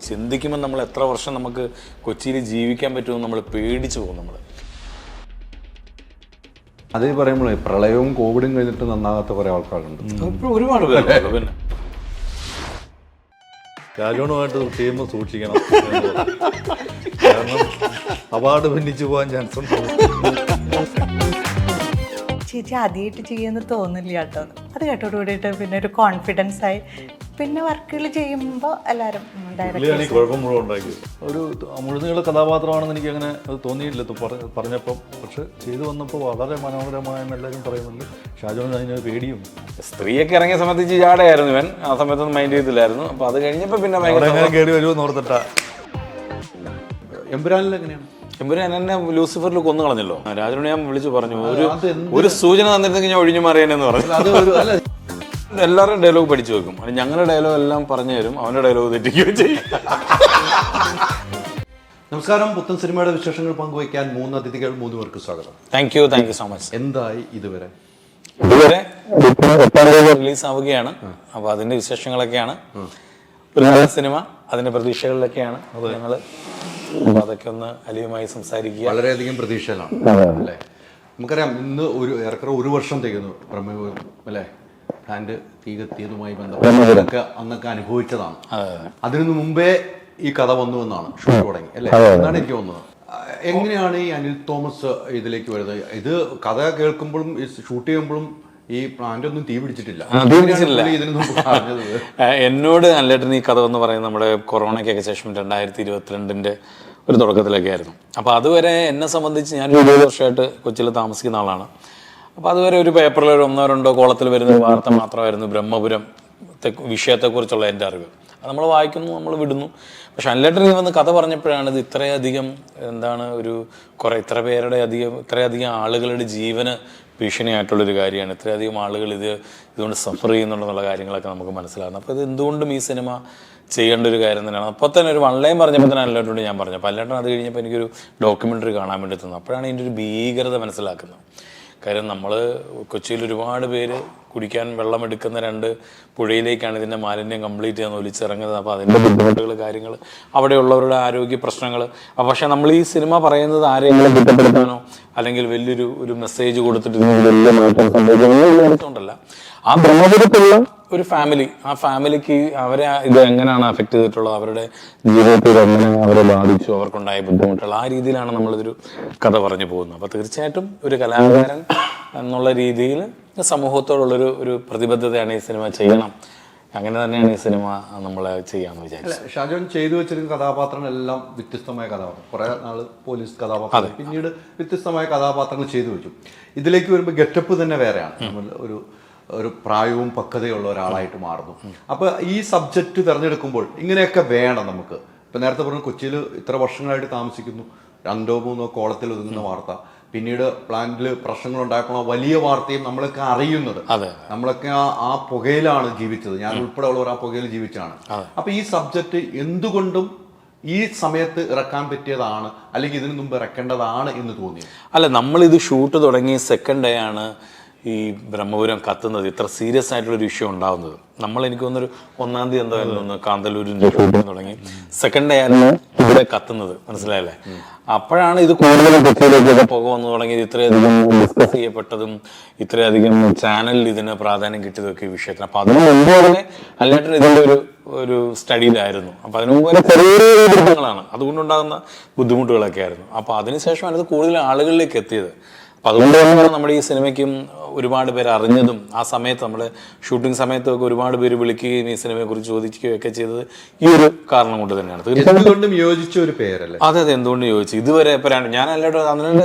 ചിന്തിക്കുമ്പോൾ നമ്മൾ എത്ര വർഷം നമുക്ക് കൊച്ചിയിൽ ജീവിക്കാൻ പറ്റുമെന്ന് നമ്മൾ പേടിച്ചു പോകും. നമ്മൾ അതേ പറയുമ്പോഴേ പ്രളയവും കോവിഡും കഴിഞ്ഞിട്ട് നന്നാകാത്ത കുറേ ആൾക്കാരുണ്ട്. ഇപ്പോൾ ഒരുപാട് പേരുണ്ടല്ലോ. പിന്നെ രാജോണുമായിട്ട് ടീം സൂക്ഷിക്കണം, കാരണം അവാർഡ് ഭിന്നിച്ചു പോകാൻ ചാൻസ് ഉണ്ട്. ചേച്ചി ആദ്യമായിട്ട് ചെയ്യുമെന്ന് തോന്നില്ല കേട്ടോ. അത് കേട്ടോട് കൂടിയിട്ട് പിന്നെ ഒരു കോൺഫിഡൻസ് ആയി. പിന്നെ വർക്കുകൾ ചെയ്യുമ്പോൾ എല്ലാവരും പുള്ളിയാണ് ഈ കുഴപ്പം മുഴുവൻ ഉണ്ടാക്കിയത്. ഒരു മുഴുനീള കഥാപാത്രമാണെന്ന് എനിക്ക് അങ്ങനെ അത് തോന്നിയില്ല പറഞ്ഞപ്പം. പക്ഷെ ചെയ്തു വന്നപ്പോൾ വളരെ മനോഹരമായെന്ന് എല്ലാവരും പറയുന്നുണ്ട്. ഷാജോൺ അതിന് പേടിയും. സ്ത്രീയൊക്കെ ഇറങ്ങിയ സമയത്ത് ചാടയായിരുന്നു ഇവൻ, ആ സമയത്തൊന്നും മൈൻഡ് ചെയ്തില്ലായിരുന്നു. അപ്പോൾ അത് കഴിഞ്ഞപ്പോൾ പിന്നെ എങ്ങനെ കയറി വരുമെന്ന് ഓർത്തിട്ടാ. എമ്പുരാനിൽ എങ്ങനെയാണ്? എമ്പുരാൻ എന്നെ ലൂസിഫറിൽ കൊന്നു കളഞ്ഞല്ലോ. രാജനോട് ഞാൻ വിളിച്ചു പറഞ്ഞു, ഒരു സൂചന തന്നിരുന്നെങ്കിൽ ഞാൻ ഒഴിഞ്ഞു മാറിയെന്ന് പറഞ്ഞു. എല്ലാവരും ഡയലോഗ് പഠിച്ചു വെക്കും. ഞങ്ങളുടെ ഡയലോഗ് എല്ലാം പറഞ്ഞു തരും, അവന്റെ ഡയലോഗ് തെറ്റിക്കുകയും ചെയ്യും. നമസ്കാരം. പുത്തൻ സിനിമയുടെ വിശേഷങ്ങൾ പങ്കുവയ്ക്കാൻ 3 അതിഥികൾ, 3 പേർക്ക് സ്വാഗതം. Thank you so much. എന്തായി ഇതുവരെ റിലീസ് ആവുകയാണ്. അപ്പൊ അതിന്റെ വിശേഷങ്ങളൊക്കെയാണ്. ഒരു നല്ല സിനിമ, അതിന്റെ പ്രതീക്ഷകളിലൊക്കെയാണ് ഞങ്ങള്. അപ്പൊ അതൊക്കെ ഒന്ന് അലിയുമായി സംസാരിക്കുക. വളരെയധികം പ്രതീക്ഷയിലാണ് അല്ലേ? നമുക്കറിയാം, ഇന്ന് ഏറെക്കുറെ 1 വർഷം തികയുന്നു ബ്രഹ്മപുരം അല്ലേ? ഹാൻഡ് തീ കത്തിയതുമായി ബന്ധപ്പെട്ട അന്നൊക്കെ അനുഭവിച്ചതാണ്. അതിനു മുമ്പേ ഈ കഥ വന്നു എന്നാണ് ഷൂട്ട് തുടങ്ങി അല്ലേ? എന്നാണ് എനിക്ക് തോന്നുന്നത്. എങ്ങനെയാണ് ഈ അനിൽ തോമസ് ഇതിലേക്ക് വരുന്നത്? ഇത് കഥ കേൾക്കുമ്പോഴും ഷൂട്ട് ചെയ്യുമ്പോഴും ഈ പ്ലാന്റ് ഒന്നും തീ പിടിച്ചിട്ടില്ല. എന്നോട് നല്ലേട്ടൻ ഈ കഥ എന്ന് പറയുന്നത് നമ്മുടെ കൊറോണയ്ക്കൊക്കെ ശേഷം 2022 ഒരു തുടക്കത്തിലൊക്കെ ആയിരുന്നു. അപ്പോൾ അതുവരെ എന്നെ സംബന്ധിച്ച് ഞാൻ 20 വർഷമായിട്ട് കൊച്ചിയിൽ താമസിക്കുന്ന ആളാണ്. അപ്പോൾ അതുവരെ ഒരു പേപ്പറിൽ 1-2 കോളത്തിൽ വരുന്ന വാർത്ത മാത്രമായിരുന്നു ബ്രഹ്മപുരം വിഷയത്തെക്കുറിച്ചുള്ള എൻ്റെ അറിവ്. അത് നമ്മൾ വായിക്കുന്നു, നമ്മൾ വിടുന്നു. പക്ഷെ അനിലേട്ടൻ വന്ന് കഥ പറഞ്ഞപ്പോഴാണ് ഇത് ഇത്രയധികം ഇത്രയധികം ആളുകളുടെ ജീവന് ഭീഷണിയായിട്ടുള്ളൊരു കാര്യമാണ്. ഇത്രയധികം ആളുകൾ ഇതുകൊണ്ട് സഫർ ചെയ്യുന്നുണ്ടെന്നുള്ള കാര്യങ്ങളൊക്കെ നമുക്ക് മനസ്സിലാകുന്നു. അപ്പോൾ ഇത് എന്തുകൊണ്ടും ഈ സിനിമ ചെയ്യേണ്ട ഒരു കാര്യം തന്നെയാണ്. അപ്പോൾ തന്നെ ഒരു വൺലൈൻ പറഞ്ഞപ്പോൾ തന്നെ അനിലേട്ടനോട് ഞാൻ പറഞ്ഞു. അപ്പോൾ അനിലേട്ടൻ അത് കഴിഞ്ഞപ്പോൾ എനിക്കൊരു ഡോക്യുമെൻ്ററി കാണാൻ വേണ്ടി തന്നു. അപ്പോഴാണ് ഇതിൻ്റെ ഒരു ഭീകരത മനസ്സിലാക്കുന്നത്. കാര്യം നമ്മൾ കൊച്ചിയിൽ ഒരുപാട് പേര് കുടിക്കാൻ വെള്ളമെടുക്കുന്ന 2 പുഴയിലേക്കാണ് ഇതിൻ്റെ മാലിന്യം കംപ്ലീറ്റ് ചെയ്യാൻ ഒലിച്ചിറങ്ങുന്നത്. അപ്പോൾ അതിൻ്റെ ബുദ്ധിമുട്ടുകൾ, കാര്യങ്ങൾ, അവിടെയുള്ളവരുടെ ആരോഗ്യ പ്രശ്നങ്ങൾ. പക്ഷേ നമ്മൾ ഈ സിനിമ പറയുന്നത് ആരെങ്കിലും കുറ്റപ്പെടുത്താനോ അല്ലെങ്കിൽ വലിയൊരു മെസ്സേജ് കൊടുത്തിട്ട് വലിയ മാറ്റം സംഭവിക്കുന്നുണ്ടല്ല. ആ ബ്രഹ്മപുരത്തുള്ള ഒരു ഫാമിലി, ആ ഫാമിലിക്ക് അവരെ ഇത് എങ്ങനെയാണ് അഫക്റ്റ് ചെയ്തിട്ടുള്ളത്, അവരുടെ ജീവിതത്തിൽ എങ്ങനെ അവരെ ബാധിച്ചു, അവർക്കുണ്ടായ ബുദ്ധിമുട്ടുകൾ, ആ രീതിയിലാണ് നമ്മളിതൊരു കഥ പറഞ്ഞു പോകുന്നത്. അപ്പോൾ തീർച്ചയായിട്ടും ഒരു കലാകാരൻ എന്നുള്ള രീതിയിൽ സമൂഹത്തോടുള്ളൊരു പ്രതിബദ്ധതയാണ് ഈ സിനിമ ചെയ്യണം. അങ്ങനെ തന്നെയാണ് ഈ സിനിമ നമ്മൾ ചെയ്യാമെന്ന് വിചാരിച്ചത്. ഷാജോൻ ചെയ്തു വെച്ചിരിക്കുന്ന കഥാപാത്രങ്ങളെല്ലാം വ്യത്യസ്തമായ കഥാപാത്രം. കുറേ നാൾ പോലീസ് കഥാപാത്രം, പിന്നീട് വ്യത്യസ്തമായ കഥാപാത്രങ്ങൾ ചെയ്തു വെച്ചു. ഇതിലേക്ക് വരുമ്പോൾ ഗെറ്റപ്പ് തന്നെ വേറെയാണ്. നമ്മൾ ഒരു പ്രായവും പക്വതയുള്ള ഒരാളായിട്ട് മാറുന്നു. അപ്പോൾ ഈ സബ്ജക്റ്റ് തിരഞ്ഞെടുക്കുമ്പോൾ ഇങ്ങനെയൊക്കെ വേണം നമുക്ക്. ഇപ്പം നേരത്തെ പറഞ്ഞു, കൊച്ചിയിൽ ഇത്ര വർഷങ്ങളായിട്ട് താമസിക്കുന്നു, 2-3 കോളത്തിൽ ഒതുങ്ങുന്ന വാർത്ത. പിന്നീട് പ്ലാന്റിൽ പ്രശ്നങ്ങളുണ്ടായപ്പോൾ വലിയ വാർത്തയും നമ്മളൊക്കെ അറിയുന്നത്. നമ്മളൊക്കെ ആ പുകയിലാണ് ജീവിച്ചത്. ഞാൻ ഉൾപ്പെടെ ഉള്ളവർ ആ പുകയിൽ ജീവിച്ചാണ്. അപ്പൊ ഈ സബ്ജക്റ്റ് എന്തുകൊണ്ടും ഈ സമയത്ത് ഇറക്കാൻ പറ്റിയതാണ്, അല്ലെങ്കിൽ ഇതിനു മുമ്പ് ഇറക്കേണ്ടതാണ് എന്ന് തോന്നി. അല്ല, നമ്മളിത് ഷൂട്ട് തുടങ്ങി സെക്കൻഡ് ഡേ ആണ് ഈ ബ്രഹ്മപുരം കത്തുന്നത്, ഇത്ര സീരിയസ് ആയിട്ടുള്ളൊരു ഇഷ്യൂ ഉണ്ടാകുന്നത്. എനിക്ക് തോന്നുന്നൊരു 1-ാം തീയതി എന്തോ ആയിരുന്നു കാന്തല്ലൂരിൻ്റെ ഷൂട്ടിങ് തുടങ്ങി. സെക്കൻഡ് ഡേ ആയിരുന്നു ഇവിടെ കത്തുന്നത്, മനസ്സിലായല്ലേ? അപ്പോഴാണ് ഇത് കൂടുതലും കൊച്ചിയിലേക്ക് പുക വന്നു തുടങ്ങിയത്. ഇത്രയധികം ഡിസ്കസ് ചെയ്യപ്പെട്ടതും ഇത്രയധികം ചാനലിൽ ഇതിന് പ്രാധാന്യം കിട്ടിയതൊക്കെ ഈ വിഷയത്തിന്. അപ്പൊ അതിന് മുമ്പ് തന്നെ അല്ലാണ്ട് ഇതിന്റെ ഒരു സ്റ്റഡിയിലായിരുന്നു. അപ്പൊ അതിന് മുമ്പ് ചെറിയ ദുരിതങ്ങളാണ്, അതുകൊണ്ടുണ്ടാകുന്ന ബുദ്ധിമുട്ടുകളൊക്കെ ആയിരുന്നു. അപ്പൊ അതിനുശേഷമാണ് ഇത് കൂടുതൽ ആളുകളിലേക്ക് എത്തിയത്. അപ്പൊ അതുകൊണ്ട് തന്നെയാണ് നമ്മുടെ ഈ സിനിമയ്ക്കും ഒരുപാട് പേര് അറിഞ്ഞതും. ആ സമയത്ത് നമ്മുടെ ഷൂട്ടിംഗ് സമയത്തൊക്കെ ഒരുപാട് പേര് വിളിക്കുകയും ഈ സിനിമയെ കുറിച്ച് ചോദിക്കുകയും ഒക്കെ ചെയ്തത് ഈ ഒരു കാരണം കൊണ്ട് തന്നെയാണ്. എന്തുകൊണ്ടും യോജിച്ച ഒരു പേരല്ലേ? അതെ, എന്തുകൊണ്ട് ചോദിച്ചു. ഇതുവരെ ഞാൻ അല്ലാണ്ട്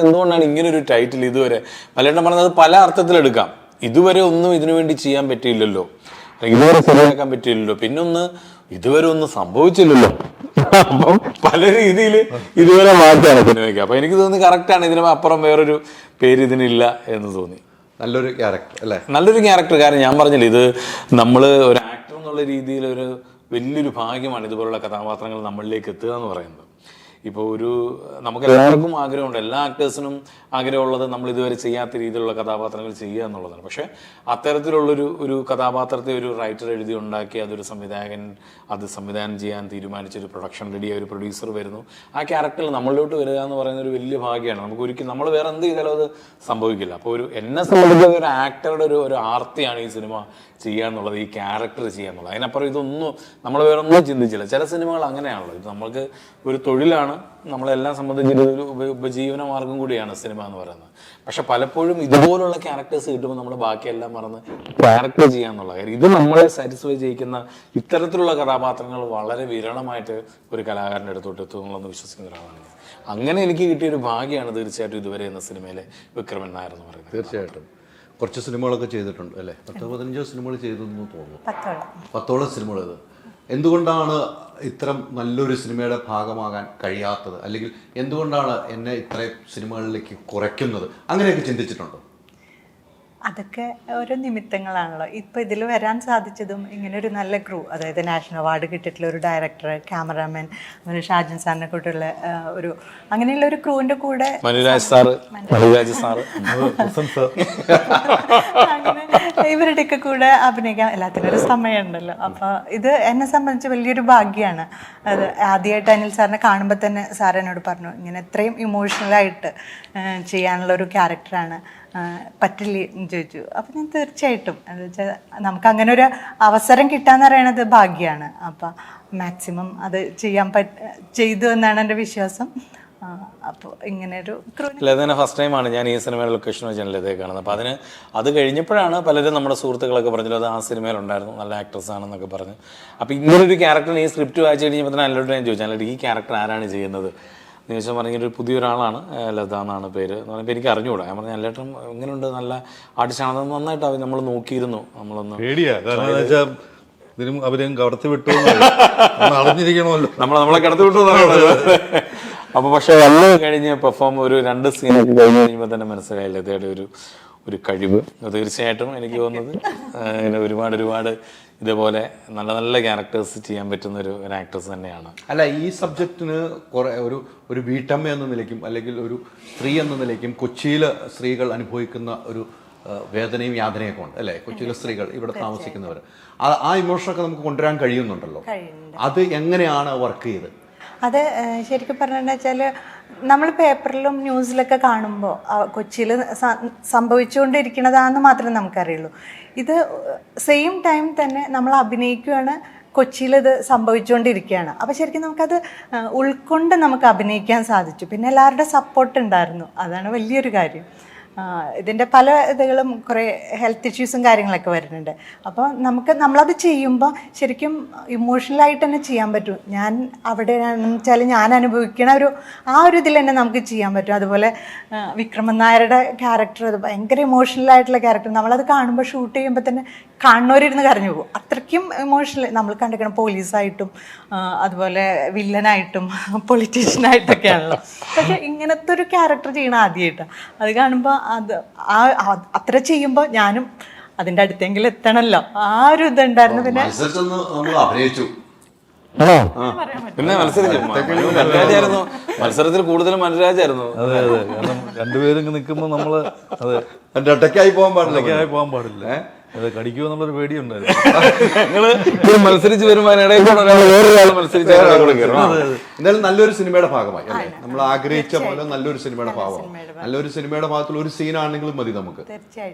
എന്തുകൊണ്ടാണ് ഇങ്ങനെ ഒരു ടൈറ്റിൽ ഇതുവരെ അല്ലാണ്ട് പറഞ്ഞത് പല അർത്ഥത്തിലെടുക്കാം. ഇതുവരെ ഒന്നും ഇതിനു വേണ്ടി ചെയ്യാൻ പറ്റിയില്ലല്ലോ, ഇതുവരെ ശരിയാക്കാൻ പറ്റിയില്ലല്ലോ, പിന്നൊന്ന് ഇതുവരെ ഒന്നും സംഭവിച്ചില്ലല്ലോ. അപ്പം പല രീതിയിൽ ഇതുവരെ മാറ്റാണ് സിനിമയ്ക്ക്. അപ്പൊ എനിക്ക് തോന്നി കറക്റ്റാണ്, ഇതിന് അപ്പുറം വേറൊരു പേര് ഇതിനില്ല എന്ന് തോന്നി. നല്ലൊരു ക്യാരക്ടർ അല്ലേ? നല്ലൊരു ക്യാരക്ടർ. കാരണം ഞാൻ പറഞ്ഞില്ല, ഇത് നമ്മൾ ഒരു ആക്ടർ എന്നുള്ള രീതിയിൽ വലിയൊരു ഭാഗ്യമാണ് ഇതുപോലുള്ള കഥാപാത്രങ്ങൾ നമ്മളിലേക്ക് എത്തുക എന്ന് പറയുന്നത്. ഇപ്പോൾ നമുക്ക് എല്ലാവർക്കും ആഗ്രഹമുണ്ട്, എല്ലാ ആക്ടേഴ്സിനും ആഗ്രഹമുള്ളത് നമ്മൾ ഇതുവരെ ചെയ്യാത്ത രീതിയിലുള്ള കഥാപാത്രങ്ങൾ ചെയ്യുക എന്നുള്ളതാണ്. പക്ഷേ അത്തരത്തിലുള്ളൊരു കഥാപാത്രത്തെ ഒരു റൈറ്റർ എഴുതി ഉണ്ടാക്കി അതൊരു സംവിധായകൻ അത് സംവിധാനം ചെയ്യാൻ തീരുമാനിച്ചൊരു പ്രൊഡക്ഷൻ റെഡിയായ ഒരു പ്രൊഡ്യൂസർ വരുന്നു, ആ ക്യാരക്ടറിൽ നമ്മളിലോട്ട് വരിക എന്ന് പറയുന്ന ഒരു വലിയ ഭാഗ്യമാണ്. നമുക്ക് ഒരിക്കലും നമ്മൾ വേറെ എന്ത് ചെയ്താലും അത് സംഭവിക്കില്ല. അപ്പോൾ എന്നെ സംബന്ധിച്ച ഒരു ആക്ടറുടെ ഒരു ആർത്തിയാണ് ഈ സിനിമ ചെയ്യുക എന്നുള്ളത്, ഈ ക്യാരക്ടർ ചെയ്യുക എന്നുള്ളത്. അതിനപ്പുറം ഇതൊന്നും നമ്മൾ വേറെ ഒന്നും ചിന്തിച്ചില്ല. ചില സിനിമകൾ അങ്ങനെയാണല്ലോ, ഇത് നമ്മൾക്ക് ഒരു തൊഴിലാണ്, നമ്മളെല്ലാം സംബന്ധിച്ചൊരു ഉപജീവന മാർഗം കൂടിയാണ് സിനിമ എന്ന് പറയുന്നത്. പക്ഷെ പലപ്പോഴും ഇതുപോലുള്ള ക്യാരക്ടേഴ്സ് കിട്ടുമ്പോൾ നമ്മൾ ബാക്കിയെല്ലാം മറന്ന് ക്യാരക്ടർ ചെയ്യാന്നുള്ള കാര്യം, ഇത് നമ്മളെ സാറ്റിസ്ഫൈ ചെയ്യിക്കുന്ന ഇത്തരത്തിലുള്ള കഥാപാത്രങ്ങൾ വളരെ വിരളമായിട്ട് ഒരു കലാകാരൻ്റെ അടുത്തോട്ട് എത്തുന്നുള്ളതെന്ന് വിശ്വസിക്കുന്ന ഒരാളാണ് ഞാൻ. അങ്ങനെ എനിക്ക് കിട്ടിയൊരു ഭാഗ്യമാണ് തീർച്ചയായിട്ടും ഇതുവരെ എന്ന സിനിമയിലെ വിക്രമൻ നായർ എന്ന് പറയുന്നത്. തീർച്ചയായിട്ടും കുറച്ച് സിനിമകളൊക്കെ ചെയ്തിട്ടുണ്ട് അല്ലേ? 10-15 സിനിമകൾ ചെയ്തെന്ന് തോന്നുന്നു. 10ഓളം സിനിമകൾ. ഇത് എന്തുകൊണ്ടാണ് ഇത്തരം നല്ലൊരു സിനിമയുടെ ഭാഗമാകാൻ കഴിയാത്തത്, അല്ലെങ്കിൽ എന്തുകൊണ്ടാണ് എന്നെ ഇത്രയും സിനിമകളിലേക്ക് കുറയ്ക്കുന്നത്, അങ്ങനെയൊക്കെ ചിന്തിച്ചിട്ടുണ്ടോ? അതൊക്കെ ഓരോ നിമിത്തങ്ങളാണല്ലോ. ഇപ്പോൾ ഇതിൽ വരാൻ സാധിച്ചതും ഇങ്ങനെ ഒരു നല്ല ക്രൂ, അതായത് നാഷണൽ അവാർഡ് കിട്ടിയിട്ടുള്ള ഒരു ഡയറക്ടർ, ക്യാമറാമാൻ, അങ്ങനെ ഷാജൻ സാറിനെ കൂട്ടുള്ള അങ്ങനെയുള്ള ഒരു ക്രൂവിൻ്റെ കൂടെ മനുരാജ് സാറ് അങ്ങനെ ഇവരുടെയൊക്കെ കൂടെ അഭിനയിക്കാൻ എല്ലാത്തിനും ഒരു സമയമുണ്ടല്ലോ. അപ്പോൾ ഇത് എന്നെ സംബന്ധിച്ച് വലിയൊരു ഭാഗ്യമാണ്. അത് ആദ്യമായിട്ട് അനിൽ സാറിനെ കാണുമ്പോൾ തന്നെ സാർ എന്നോട് പറഞ്ഞു, ഇങ്ങനെ ഇത്രയും ഇമോഷണലായിട്ട് ചെയ്യാനുള്ള ഒരു ക്യാരക്ടറാണ്, പറ്റില്ലേ എന്ന് ചോദിച്ചു. അപ്പം ഞാൻ തീർച്ചയായിട്ടും എന്താ വെച്ചാൽ നമുക്ക് അങ്ങനെ ഒരു അവസരം കിട്ടാന്ന് പറയണത് ഭാഗ്യമാണ്. അപ്പം മാക്സിമം അത് ചെയ്തു എന്നാണ് എൻ്റെ വിശ്വാസം. അപ്പോൾ ഇങ്ങനെ ഒരു ലതേനെ ഫസ്റ്റ് ടൈമാണ് ഞാൻ ഈ സിനിമയുടെ ലൊക്കേഷൻ വെച്ചാണ് ലതയെ കാണുന്നത്. അപ്പോൾ അത് കഴിഞ്ഞപ്പോഴാണ് പലരും നമ്മുടെ സുഹൃത്തുക്കളൊക്കെ പറഞ്ഞല്ലോ അത് ആ സിനിമയിലുണ്ടായിരുന്നു, നല്ല ആക്ട്രസ് ആണെന്നൊക്കെ പറഞ്ഞു. അപ്പോൾ ഇങ്ങനൊരു ക്യാരക്ടറിന് ഈ സ്ക്രിപ്റ്റ് വായിച്ചു കഴിഞ്ഞപ്പോൾ തന്നെ അല്ലോട്ട് ഞാൻ ചോദിച്ചു, അല്ലാണ്ട് ഈ ക്യാരക്ടർ ആരാണ് ചെയ്യുന്നത് എന്ന് ചോദിച്ചാൽ പറഞ്ഞൊരു പുതിയൊരാളാണ്, ലത എന്നാണ് പേര് എന്ന് പറഞ്ഞപ്പോൾ എനിക്ക് അറിഞ്ഞുകൂടാ. ഞാൻ പറഞ്ഞു അല്ലേട്ടൻ എങ്ങനെയുണ്ട്, നല്ല ആർട്ടിസ്റ്റാണ്, നന്നായിട്ട് നമ്മൾ നോക്കിയിരുന്നു. നമ്മളൊന്ന് അവരെയും കടത്തി വിട്ടു അറിഞ്ഞിരിക്കണമല്ലോ, നമ്മളെ കടത്തി വിട്ടു. അപ്പോൾ പക്ഷേ എല്ലാം കഴിഞ്ഞ് പെർഫോം ഒരു 2 സീനൊക്കെ കഴിഞ്ഞ് കഴിയുമ്പോൾ തന്നെ മനസ്സിലായില്ല ലതയുടെ ഒരു കഴിവ്. തീർച്ചയായിട്ടും എനിക്ക് തോന്നുന്നത് ഒരുപാട് ഇതേപോലെ നല്ല നല്ല ക്യാരക്ടേഴ്സ് ചെയ്യാൻ പറ്റുന്ന ഒരു ആക്ട്രസ് തന്നെയാണ്. അല്ല, ഈ സബ്ജക്റ്റിന് കുറെ ഒരു വീട്ടമ്മ എന്ന നിലയ്ക്കും അല്ലെങ്കിൽ ഒരു സ്ത്രീ എന്ന നിലയ്ക്കും കൊച്ചിയിലെ സ്ത്രീകൾ അനുഭവിക്കുന്ന ഒരു വേദനയും യാതനയൊക്കെ ഉണ്ട് അല്ലേ? കൊച്ചിയിലെ സ്ത്രീകൾ, ഇവിടെ താമസിക്കുന്നവർ, ആ ഇമോഷനൊക്കെ നമുക്ക് കൊണ്ടുവരാൻ കഴിയുന്നുണ്ടല്ലോ. അത് എങ്ങനെയാണ് വർക്ക് ചെയ്ത്? അത് ശരിക്കും പറഞ്ഞെന്ന് വെച്ചാൽ നമ്മൾ പേപ്പറിലും ന്യൂസിലൊക്കെ കാണുമ്പോൾ കൊച്ചിയിൽ സംഭവിച്ചുകൊണ്ടിരിക്കുന്നതാണെന്ന് മാത്രമേ നമുക്കറിയുള്ളൂ. ഇത് സെയിം ടൈം തന്നെ നമ്മൾ അഭിനയിക്കുകയാണ്, കൊച്ചിയിലിത് സംഭവിച്ചുകൊണ്ടിരിക്കുകയാണ്. അപ്പോൾ ശരിക്കും നമുക്കത് ഉൾക്കൊണ്ട് നമുക്ക് അഭിനയിക്കാൻ സാധിച്ചു. പിന്നെ എല്ലാവരുടെ സപ്പോർട്ട് ഉണ്ടായിരുന്നു, അതാണ് വലിയൊരു കാര്യം. ഇതിൻ്റെ പല ഇതുകളും കുറേ ഹെൽത്ത് ഇഷ്യൂസും കാര്യങ്ങളൊക്കെ വരുന്നുണ്ട്. അപ്പോൾ നമ്മളത് ചെയ്യുമ്പോൾ ശരിക്കും ഇമോഷണലായിട്ട് തന്നെ ചെയ്യാൻ പറ്റും. ഞാൻ അവിടെ വെച്ചാൽ ഞാൻ അനുഭവിക്കണ ആ ഒരു ഇതിൽ തന്നെ നമുക്ക് ചെയ്യാൻ പറ്റും. അതുപോലെ വിക്രമൻ നായരുടെ ക്യാരക്ടർ, അത് ഭയങ്കര ഇമോഷണലായിട്ടുള്ള ക്യാരക്ടർ. നമ്മളത് കാണുമ്പോൾ ഷൂട്ട് ചെയ്യുമ്പോൾ തന്നെ കാണുന്നവരിരുന്ന് കരഞ്ഞു പോകും. അത്രയ്ക്കും ഇമോഷണൽ നമ്മൾ കണ്ടിരിക്കണം. പോലീസായിട്ടും അതുപോലെ വില്ലനായിട്ടും പൊളിറ്റീഷ്യനായിട്ടൊക്കെയാണല്ലോ. പക്ഷെ ഇങ്ങനത്തെ ഒരു ക്യാരക്ടർ ചെയ്യണം ആദ്യമായിട്ടാണ്. അത് കാണുമ്പോൾ അത്ര ചെയ്യുമ്പോൾ ഞാനും അതിൻ്റെ അടുത്തെങ്കിലും എത്തണമല്ലോ, ആ ഒരു ഇതുണ്ടായിരുന്നു. പിന്നെ പിന്നെ മത്സരത്തിൽ കൂടുതലും മനുരാജായിരുന്നു. അതെ, കാരണം രണ്ടുപേരും നിൽക്കുമ്പോൾ നമ്മള് ഒറ്റയ്ക്കായി പോകാൻ പാടില്ല, അത് കടിക്കുമോ എന്നുള്ളൊരു പേടിയുണ്ടായിരുന്നു. ഞങ്ങള് മത്സരിച്ച് വരുമ്പോൾ വേറൊരാൾ മത്സരിച്ച് എന്തായാലും നല്ലൊരു സിനിമയുടെ ഭാഗമായി അല്ലേ? നമ്മൾ ആഗ്രഹിച്ച പോലെ നല്ലൊരു സിനിമയുടെ ഭാഗമാണ്. നല്ലൊരു സിനിമയുടെ ഭാഗത്തുള്ള ഒരു സീനാണെങ്കിലും മതി നമുക്ക്.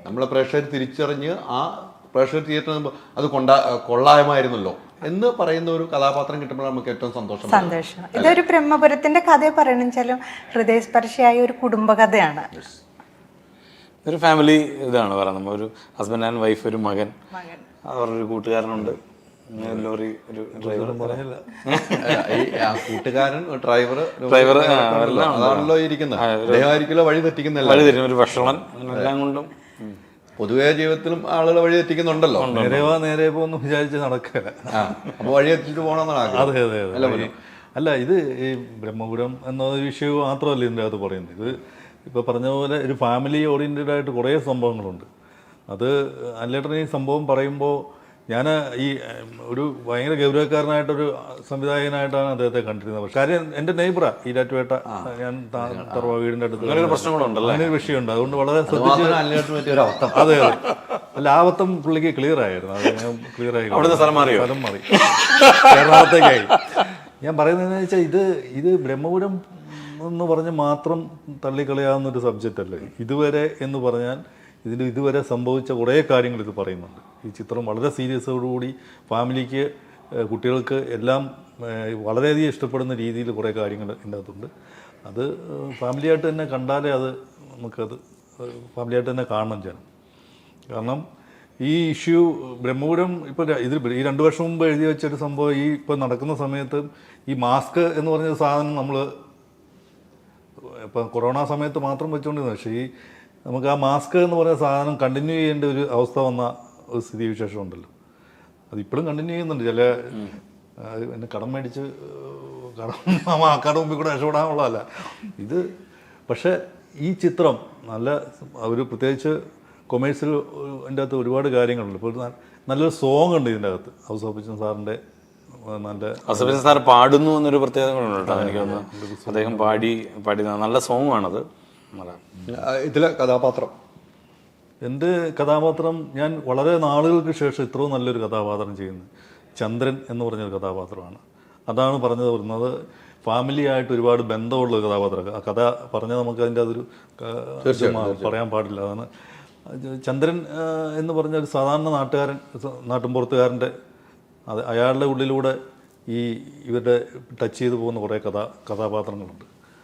നമ്മളെ പ്രേക്ഷകർ തിരിച്ചറിഞ്ഞ് ആ പ്രേക്ഷകർ തിയേറ്ററിൽ അത് കൊള്ളായ്മായിരുന്നല്ലോ എന്ന് പറയുന്ന ഒരു കഥാപാത്രം കിട്ടുമ്പോൾ നമുക്ക് ഏറ്റവും സന്തോഷം. ഇതൊരു ബ്രഹ്മപുരത്തിന്റെ കഥ പറയണെച്ചാലും ഹൃദയസ്പർശിയായ ഒരു കുടുംബകഥയാണ്. ഒരു ഫാമിലി ഇതാണ് പറയുന്നത്. ഒരു ഹസ്ബൻഡ് ആൻഡ് വൈഫ്, ഒരു മകൻ, അവരുടെ ഒരു കൂട്ടുകാരനുണ്ട്, ലോറി ഒരു ഡ്രൈവർ, കൂട്ടുകാരൻ, ഡ്രൈവർ അതാണല്ലോ ഇരിക്കുന്നത്. വഴി തെറ്റിക്കുന്ന ഒരു ഭക്ഷണം, എല്ലാം കൊണ്ടും പൊതുവേ ജീവിതത്തിലും ആളുകൾ വഴി തെറ്റിക്കുന്നുണ്ടല്ലോ. നേരെ പോന്ന് വിചാരിച്ച് നടക്കില്ല, അപ്പൊ വഴി തെറ്റിട്ട് പോകണമെന്നാണ്. അല്ല, ഇത് ഈ ബ്രഹ്മപുരം എന്ന വിഷയം മാത്രമല്ല ഇതിൻ്റെ അകത്ത് പറയുന്നത്. ഇത് ഇപ്പോൾ പറഞ്ഞ പോലെ ഒരു ഫാമിലി ഓറിയൻറ്റഡ് ആയിട്ട് കുറേ സംഭവങ്ങളുണ്ട്. അത് അല്ലേട്ടൻ ഈ സംഭവം പറയുമ്പോൾ ഞാൻ ഈ ഒരു ഭയങ്കര ഗൗരവക്കാരനായിട്ടൊരു സംവിധായകനായിട്ടാണ് അദ്ദേഹത്തെ കണ്ടിരുന്നത്. പക്ഷേ കാര്യം എൻ്റെ നെയ്ബറാണ് ഈരാറ്റുപേട്ട, ഞാൻ തറവാ വീടിൻ്റെ അടുത്ത്. അങ്ങനെ ഒരു പ്രശ്നങ്ങളുണ്ടല്ലോ, അങ്ങനെ ഒരു വിഷയമുണ്ട്. അതുകൊണ്ട് വളരെ ശ്രദ്ധിച്ച് ഒരു അവസ്ഥ. അതെ അതെ, അല്ല ആ അബദ്ധം പുള്ളിക്ക് ക്ലിയർ ആയിരുന്നു. അത് ഞാൻ ക്ലിയർ ആയി. അവിടുന്ന് സ്ഥലം മാറിയോ? സ്ഥലം മാറി, എറണാകുളത്തേക്കായി. ഞാൻ പറയുന്നതെന്ന് വെച്ചാൽ ഇത് ബ്രഹ്മപുരം എന്ന് പറഞ്ഞ് മാത്രം തള്ളിക്കളയാവുന്നൊരു സബ്ജക്റ്റ് അല്ലേ ഇതുവരെ എന്ന് പറഞ്ഞാൽ. ഇതുവരെ സംഭവിച്ച കുറേ കാര്യങ്ങൾ ഇത് പറയുന്നുണ്ട്. ഈ ചിത്രം വളരെ സീരിയസോടുകൂടി ഫാമിലിക്ക്, കുട്ടികൾക്ക് എല്ലാം വളരെയധികം ഇഷ്ടപ്പെടുന്ന രീതിയിൽ കുറേ കാര്യങ്ങൾ ഇതിൻ്റെ അകത്തുണ്ട്. അത് ഫാമിലിയായിട്ട് തന്നെ കണ്ടാലേ നമുക്കത് ഫാമിലിയായിട്ട് തന്നെ കാണണം ചെയ്യണം. കാരണം ഈ ഇഷ്യൂ ബ്രഹ്മപുരം ഇപ്പോൾ ഈ 2 വർഷം മുമ്പ് എഴുതി വെച്ചൊരു സംഭവം ഈ ഇപ്പോൾ നടക്കുന്ന സമയത്ത് ഈ മാസ്ക് എന്ന് പറഞ്ഞൊരു സാധനം നമ്മൾ ഇപ്പം കൊറോണ സമയത്ത് മാത്രം വെച്ചുകൊണ്ടിരുന്നത്. പക്ഷേ നമുക്ക് ആ മാസ്ക് എന്ന് പറയുന്ന സാധനം കണ്ടിന്യൂ ചെയ്യേണ്ട ഒരു അവസ്ഥ വന്ന ഒരു സ്ഥിതിവിശേഷം ഉണ്ടല്ലോ. അതിപ്പോഴും കണ്ടിന്യൂ ചെയ്യുന്നുണ്ട്. ചില എന്നെ കടം മേടിച്ച് ആക്കാട് മുമ്പിൽ കൂടെ രക്ഷപ്പെടാനുള്ളതല്ല ഇത്. പക്ഷേ ഈ ചിത്രം ഒരു പ്രത്യേകിച്ച് കൊമേഴ്സ്യൽ എൻ്റെ അകത്ത് ഒരുപാട് കാര്യങ്ങളുണ്ട്. ഇപ്പോൾ നല്ലൊരു സോങ് ഉണ്ട് ഇതിൻ്റെ അകത്ത്, ഔസേപ്പച്ചൻ സാറിൻ്റെ. ഔസേപ്പച്ചൻ സാർ പാടുന്നു എന്നൊരു പ്രത്യേകത കൂടെ കേട്ടോ. എനിക്ക് തോന്നുന്നു അദ്ദേഹം പാടി നല്ല സോങ് ആണത്. ഇതിലെ കഥാപാത്രം, എൻ്റെ കഥാപാത്രം, ഞാൻ വളരെ നാളുകൾക്ക് ശേഷം ഇത്രയും നല്ലൊരു കഥാപാത്രം ചെയ്യുന്നത് ചന്ദ്രൻ എന്ന് പറഞ്ഞൊരു കഥാപാത്രമാണ്. അതാണ് പറഞ്ഞത് ഫാമിലിയായിട്ട് ഒരുപാട് ബന്ധമുള്ള കഥാപാത്രം. ആ കഥ പറഞ്ഞാൽ നമുക്ക് അതിൻ്റെ അതൊരു പറയാൻ പാടില്ല. അതാണ് ചന്ദ്രൻ എന്ന് പറഞ്ഞ ഒരു സാധാരണ നാട്ടുംപുറത്തുകാരൻ്റെ അയാളുടെ ഉള്ളിലൂടെ ഇവരുടെ ടച്ച് ചെയ്തു പോകുന്ന കുറേ കഥാപാത്രങ്ങളുണ്ട്.